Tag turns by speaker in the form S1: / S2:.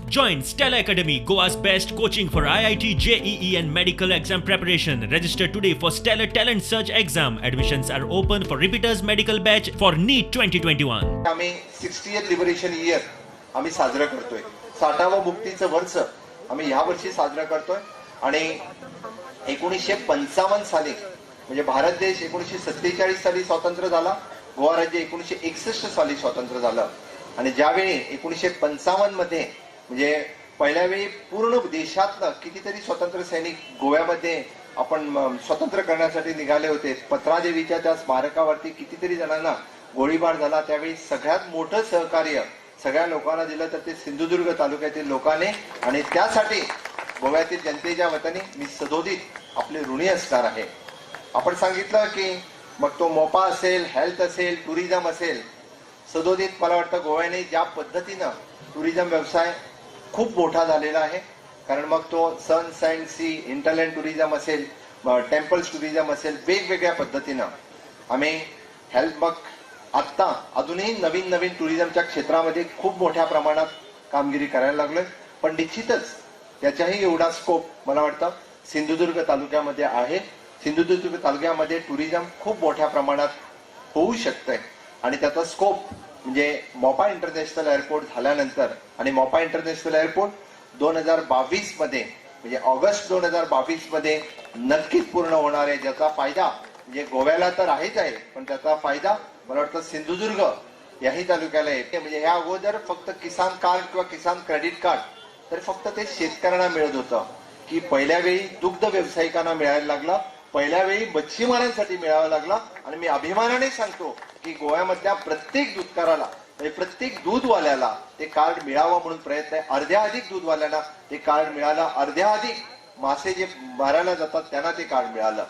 S1: Join Stella Academy, Goa's best coaching for IIT, JEE and medical exam preparation. Register today for Stellar Talent Search exam. Admissions are open for repeaters medical batch for NEET 2021.
S2: आम्ही 60th liberation year आम्ही साजरा करतोय. 60वं मुक्तीचं वर्ष आम्ही या वर्षी साजरा करतोय आणि 1955 साली म्हणजे भारत देश 1947 साली स्वतंत्र झाला. गोवा राज्य 1961 साली स्वतंत्र झालं आणि ज्यावेळी 1955 मध्ये म्हणजे पहिल्या वेळी पूर्ण देशातलं कितीतरी स्वतंत्र सैनिक गोव्यामध्ये आपण स्वतंत्र करण्यासाठी निघाले होते. पत्रादेवीच्या त्या स्मारकावरती कितीतरी जणांना गोळीबार झाला. त्यावेळी सगळ्यात मोठं सहकार्य सगळ्या लोकांना दिलं तर ते सिंधुदुर्ग तालुक्यातील लोकांनी आणि त्यासाठी गोव्यातील जनतेच्या वतीने मी सदोदित आपले ऋणी असणार आहे. आपण सांगितलं की मग तो मोपा असेल, हेल्थ असेल, टुरिझम असेल, सदोदित मला वाटतं गोव्याने ज्या पद्धतीनं टुरिझम व्यवसाय खूप मोठा झालेला आहे. कारण मग तो सन अँड सी, इंटरलँड टुरिझम असेल, टेम्पल्स टुरिझम असेल, वेगवेगळ्या पद्धतीनं आम्ही हेल्थ मग आत्ता अजूनही नवीन नवीन टुरिझमच्या क्षेत्रामध्ये खूप मोठ्या प्रमाणात कामगिरी करायला लागलोय. पण निश्चितच त्याच्याही एवढा स्कोप मला वाटतं सिंधुदुर्ग तालुक्यामध्ये आहे. सिंधुदुर्ग तालुक्यामध्ये टुरिझम खूप मोठ्या प्रमाणात होऊ शकतंय आणि त्याचा स्कोप म्हणजे मोपा इंटरनॅशनल एअरपोर्ट झाल्यानंतर आणि मोपा इंटरनॅशनल एअरपोर्ट 2022 मध्ये म्हणजे ऑगस्ट 2022 मध्ये नक्कीच पूर्ण होणार आहे. ज्याचा फायदा म्हणजे गोव्याला तर आहेच आहे पण त्याचा फायदा मला वाटतं सिंधुदुर्ग याही तालुक्याला येते. म्हणजे ह्या अगोदर फक्त किसान कार्ड किंवा किसान क्रेडिट कार्ड तर फक्त ते शेतकऱ्यांना मिळत होतं की पहिल्या वेळी दुग्ध व्यावसायिकांना मिळायला लागलं, पहिल्या वेळी मच्छीमारांसाठी मिळावं लागला. आणि मी अभिमानाने सांगतो की गोव्यामधल्या प्रत्येक दूधकाराला म्हणजे प्रत्येक दूधवाल्याला ते कार्ड मिळावं म्हणून प्रयत्न आहे. अर्ध्या अधिक दूधवाल्यांना ते कार्ड मिळालं, अर्ध्या अधिक मासे जे मारायला जातात त्यांना ते कार्ड मिळालं.